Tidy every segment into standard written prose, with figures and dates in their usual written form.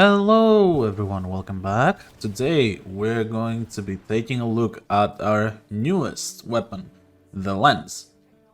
Hello everyone, welcome back. Today we're going to be taking a look at our newest weapon, the Lenz.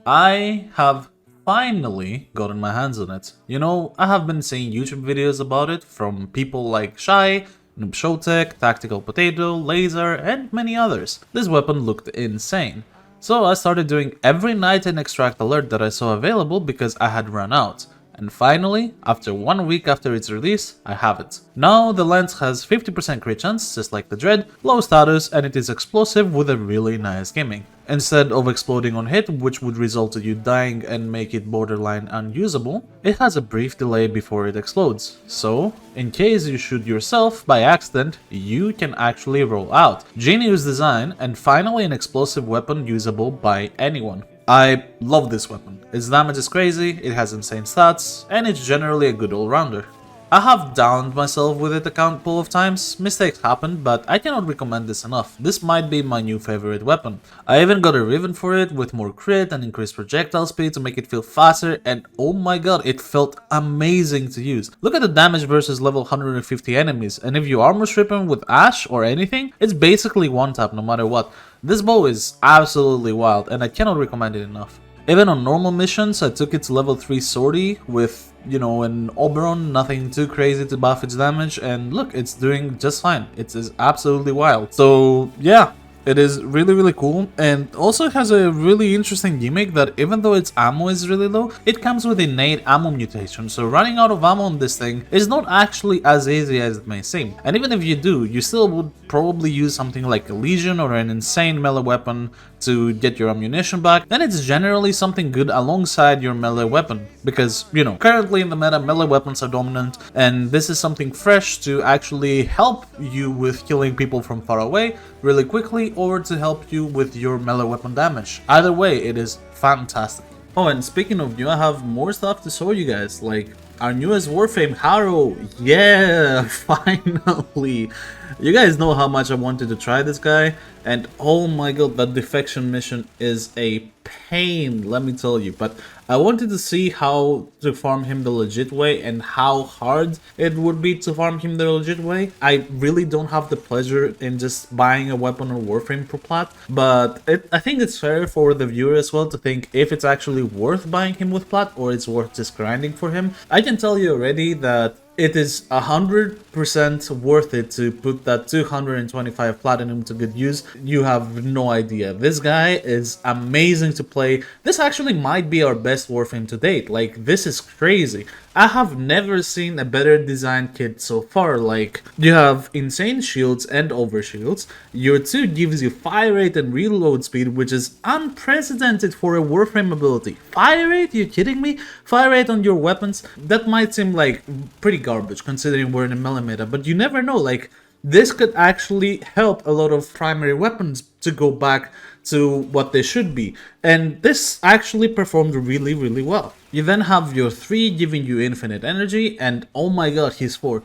I have finally gotten my hands on it. You know, I have been seeing YouTube videos about it from people like Shy, Noob Showtech, Tactical Potato, Laser, and many others. This weapon looked insane. So I started doing every night an extract alert that I saw available because I had run out. And finally, after 1 week after its release, I have it. Now the Lenz has 50% crit chance, just like the Dread, low status, and it is explosive with a really nice gimmick. Instead of exploding on hit, which would result in you dying and make it borderline unusable, it has a brief delay before it explodes. So, in case you shoot yourself by accident, you can actually roll out. Genius design, and finally an explosive weapon usable by anyone. I love this weapon. Its damage is crazy, it has insane stats, and it's generally a good all-rounder. I have downed myself with it a couple of times, mistakes happen, but I cannot recommend this enough. This might be my new favorite weapon. I even got a Riven for it with more crit and increased projectile speed to make it feel faster, and oh my god, it felt amazing to use. Look at the damage versus level 150 enemies, and if you armor strip him with Ash or anything, it's basically one tap no matter what. This bow is absolutely wild, and I cannot recommend it enough. Even on normal missions, I took it to level 3 Swordy with, you know, an Oberon, nothing too crazy to buff its damage, and look, it's doing just fine. It is absolutely wild. So, yeah. It is really cool, and also it has a really interesting gimmick that even though its ammo is really low, it comes with innate ammo mutation, so running out of ammo on this thing is not actually as easy as it may seem. And even if you do, you still would probably use something like a Legion or an insane melee weapon to get your ammunition back, then it's generally something good alongside your melee weapon. Because, you know, currently in the meta, melee weapons are dominant, and this is something fresh to actually help you with killing people from far away really quickly, or to help you with your melee weapon damage. Either way, it is fantastic. Oh, and speaking of new, I have more stuff to show you guys, like our newest Warframe, Harrow. Yeah, finally. You guys know how much I wanted to try this guy, and oh my god, that defection mission is a pain, let me tell you. But I wanted to see how to farm him the legit way and how hard it would be to farm him the legit way. I really don't have the pleasure in just buying a weapon or Warframe per plat, but I think it's fair for the viewer as well to think if it's actually worth buying him with plat or it's worth just grinding for him. I can tell you already that it is 100% worth it to put that 225 platinum to good use. You have no idea. This guy is amazing to play. This actually might be our best Warframe to date. Like, this is crazy. I have never seen a better designed kit so far. Like, you have insane shields and overshields. Your 2 gives you fire rate and reload speed, which is unprecedented for a Warframe ability. Fire rate? You kidding me? Fire rate on your weapons? That might seem like pretty garbage considering we're in a melee meta, but you never know. Like, this could actually help a lot of primary weapons to go back to what they should be, and this actually performed really well. You then have your 3 giving you infinite energy, and oh my god, his 4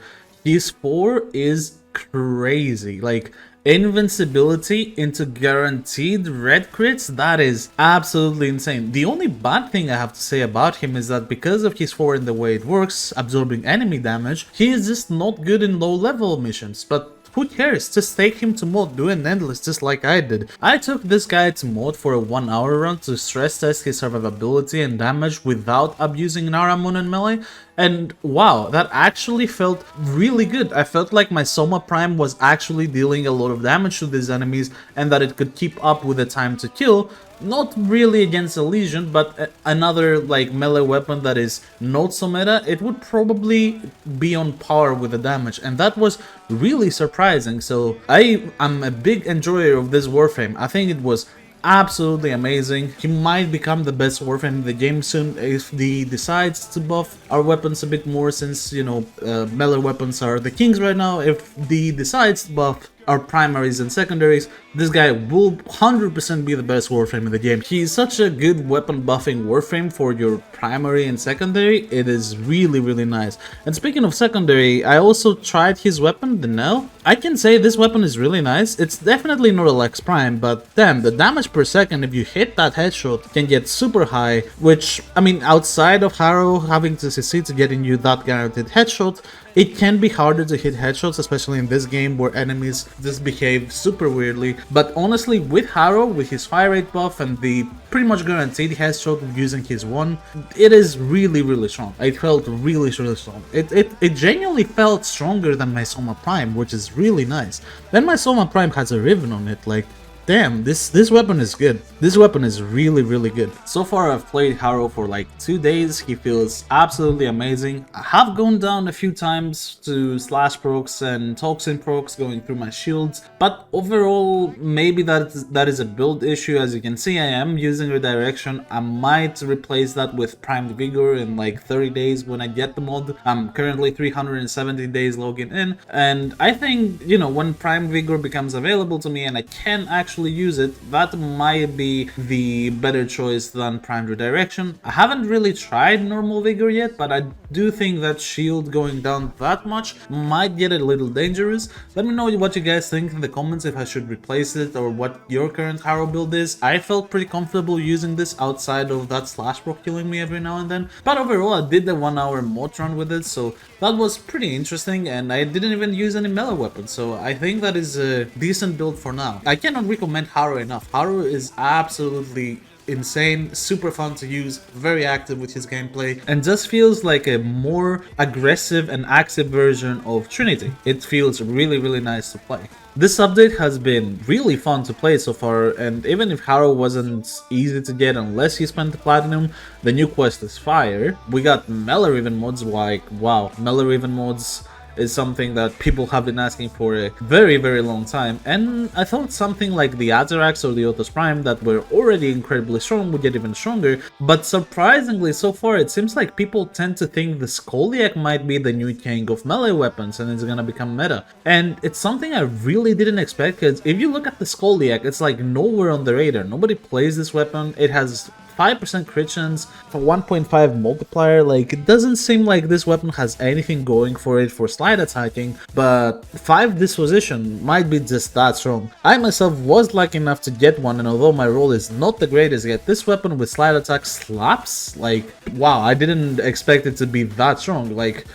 is crazy. Like, invincibility into guaranteed red crits, that is absolutely insane. The only bad thing I have to say about him is that because of his 4 and the way it works, absorbing enemy damage, he is just not good in low level missions, but who cares? Just take him to mod, do an endless just like I did. I took this guy to mod for a 1 hour run to stress test his survivability and damage without abusing Naramon and melee, and wow, that actually felt really good. I felt like my Soma Prime was actually dealing a lot of damage to these enemies and that it could keep up with the time to kill. Not really against a Legion, but another like melee weapon that is not so meta, it would probably be on par with the damage, and that was really surprising. So I am a big enjoyer of this Warframe. I think it was absolutely amazing. He might become the best Warframe in the game soon if he decides to buff our weapons a bit more, since, you know, melee weapons are the kings right now. If he decides to buff our primaries and secondaries, this guy will 100% be the best Warframe in the game. He's such a good weapon buffing Warframe for your primary and secondary. It is really nice. And speaking of secondary, I also tried his weapon, the Nell. I can say this weapon is really nice. It's definitely not a Lex Prime, but damn, the damage per second if you hit that headshot can get super high, which, I mean, outside of Harrow having to succeed to getting you that guaranteed headshot, It can be harder to hit headshots, especially in this game where enemies just behave super weirdly. But honestly, with Harrow, with his fire rate buff and the pretty much guaranteed headshot using his one, it is really strong. It felt really strong. It genuinely felt stronger than my Soma Prime, which is really nice. Then my Soma Prime has a Riven on it, like, damn, this weapon is good. This weapon is really good. So far I've played Harrow for like 2 days. He feels absolutely amazing. I have gone down a few times to slash procs and toxin procs going through my shields, but overall maybe that is a build issue. As you can see, I am using redirection. I might replace that with primed vigor in like 30 days when I get the mod. I'm currently 370 days logging in, and I think, you know, when primed vigor becomes available to me and I can actually use it, that might be the better choice than primed redirection. I haven't really tried normal vigor yet, but I do think that shield going down that much might get a little dangerous. Let me know what you guys think in the comments, if I should replace it or what your current Harrow build is. I felt pretty comfortable using this outside of that slash proc killing me every now and then, but overall I did the 1 hour mod run with it, so that was pretty interesting, and I didn't even use any melee weapons, so I think that is a decent build for now. I cannot recommend Harrow enough. Harrow is absolutely insane, super fun to use, very active with his gameplay, and just feels like a more aggressive and active version of Trinity. It feels really nice to play. This update has been really fun to play so far, and even if Harrow wasn't easy to get unless you spent the platinum, the new quest is fire. We got melee Riven mods, like wow, melee Riven mods is something that people have been asking for a very long time, and I thought something like the Azarax or the Otus Prime that were already incredibly strong would get even stronger, but surprisingly so far it seems like people tend to think the Scoliac might be the new king of melee weapons and it's gonna become meta, and it's something I really didn't expect, because if you look at the Scoliac, it's like nowhere on the radar. Nobody plays this weapon. It has 5% crit chance for 1.5 multiplier. Like, it doesn't seem like this weapon has anything going for it for slide attacking, but 5 disposition might be just that strong. I myself was lucky enough to get one, and although my roll is not the greatest yet, this weapon with slide attack slaps. Like, wow, I didn't expect it to be that strong. Like,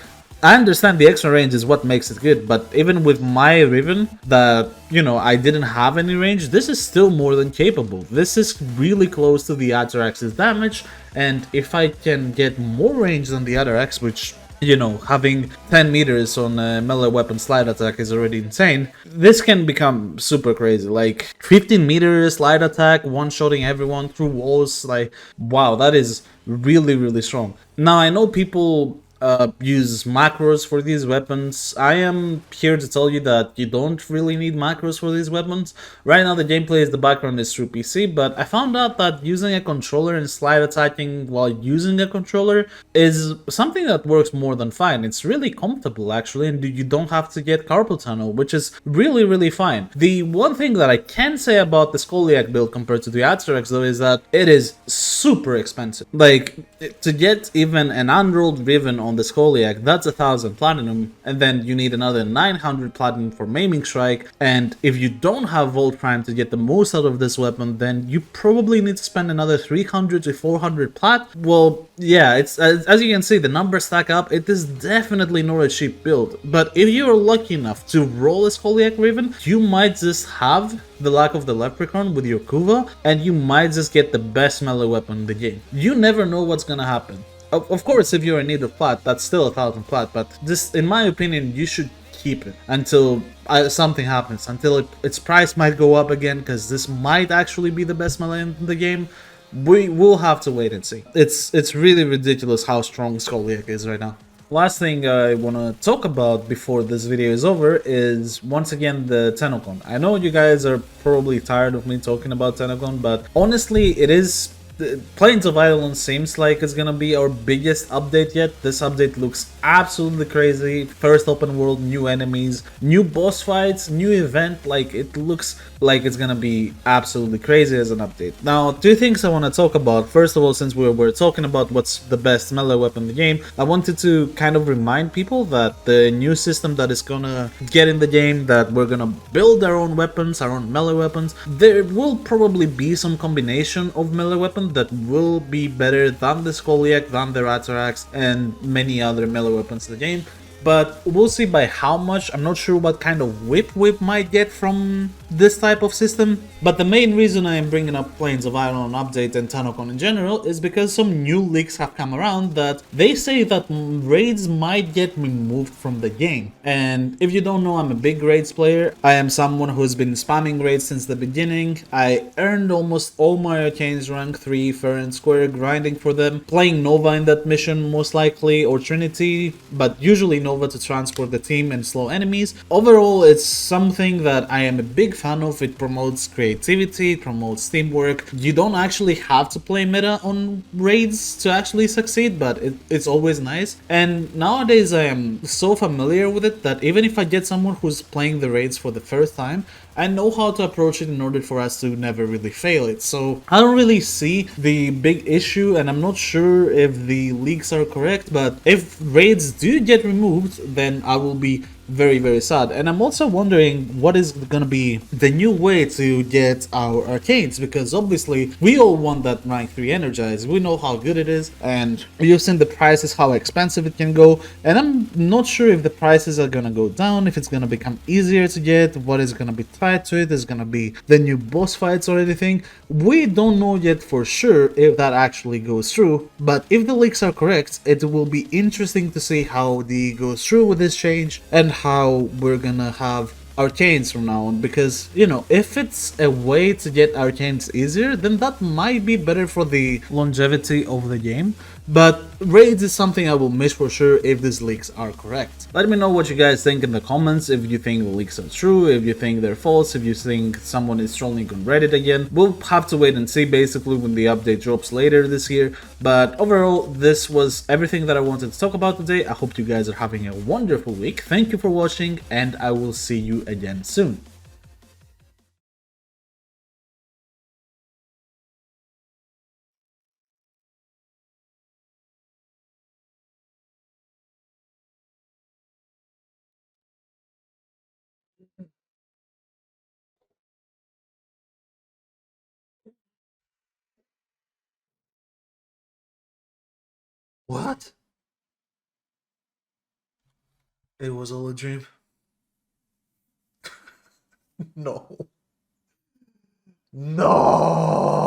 I understand the extra range is what makes it good, but even with my Riven that, you know, I didn't have any range, this is still more than capable. This is really close to the Azarax's damage, and if I can get more range than the Azarax, which, you know, having 10 meters on a melee weapon slide attack is already insane, this can become super crazy. Like 15 meters slide attack, one-shotting everyone through walls, like wow, that is really strong. Now I know people use macros for these weapons. I am here to tell you that you don't really need macros for these weapons. Right now the gameplay is the background is through PC, but I found out that using a controller and slide attacking while using a controller is something that works more than fine. It's really comfortable actually, and you don't have to get carpal tunnel, which is really fine. The one thing that I can say about the Scoliac build compared to the Azarax though is that it is super expensive. Like, to get even an unrolled Riven on the Scoliac, that's 1000 platinum, and then you need another 900 platinum for Maiming Strike, and if you don't have Volt Prime to get the most out of this weapon, then you probably need to spend another 300 to 400 plat. Well, yeah, it's as you can see, the numbers stack up. It is definitely not a cheap build, but if you're lucky enough to roll a Scoliac Riven, you might just have the lack of the Leprechaun with your Kuva, and you might just get the best melee weapon in the game. You never know what's gonna happen. Of course, if you're in need of plat, that's still 1000 plat, but this, in my opinion, you should keep it until something happens, until its price might go up again, because this might actually be the best melee in the game. We will have to wait and see. It's really ridiculous how strong Scoliac is right now. Last thing I want to talk about before this video is over is, once again, the Tenocon. I know you guys are probably tired of me talking about Tenocon, but honestly, it is... Plains of Eidolon seems like it's gonna be our biggest update yet. This update looks absolutely crazy. First open world, new enemies, new boss fights, new event. Like, it looks like it's gonna be absolutely crazy as an update. Now, 2 things I want to talk about. First of all, since we're talking about what's the best melee weapon in the game, I wanted to kind of remind people that the new system that is gonna get in the game, that we're gonna build our own weapons, our own melee weapons. There will probably be some combination of melee weapons that will be better than the Scoliac, than the Azarax, and many other melee weapons in the game. but we'll see by how much. I'm not sure what kind of whip we might get from this type of system, but the main reason I am bringing up Planes of Eidolon update and Tanocon in general is because some new leaks have come around that they say that raids might get removed from the game. And if you don't know, I'm a big raids player. I am someone who's been spamming raids since the beginning. I earned almost all my arcanes rank 3 fair and square, grinding for them, playing Nova in that mission most likely, or Trinity, but usually Nova to transport the team and slow enemies. Overall, it's something that I am a big fan of. It promotes creativity, it promotes teamwork. You don't actually have to play meta on raids to actually succeed, but it's always nice. And nowadays I am so familiar with it that even if I get someone who's playing the raids for the first time, I know how to approach it in order for us to never really fail it. So I don't really see the big issue, and I'm not sure if the leaks are correct, but if raids do get removed, then I will be very sad. And I'm also wondering what is gonna be the new way to get our arcanes, because obviously we all want that rank 3 energized. We know how good it is, and you've seen the prices, how expensive it can go, and I'm not sure if the prices are gonna go down, if it's gonna become easier to get, what is gonna be tied to it, is gonna be the new boss fights or anything. We don't know yet for sure if that actually goes through, but if the leaks are correct, it will be interesting to see how the goes through with this change and how we're gonna have arcanes from now on, because you know, if it's a way to get arcanes easier, then that might be better for the longevity of the game. But raids is something I will miss for sure if these leaks are correct. Let me know what you guys think in the comments, if you think the leaks are true, if you think they're false, if you think someone is trolling on Reddit again. We'll have to wait and see basically when the update drops later this year. But overall, this was everything that I wanted to talk about today. I hope you guys are having a wonderful week. Thank you for watching, and I will see you again soon. What? It was all a dream. No. No.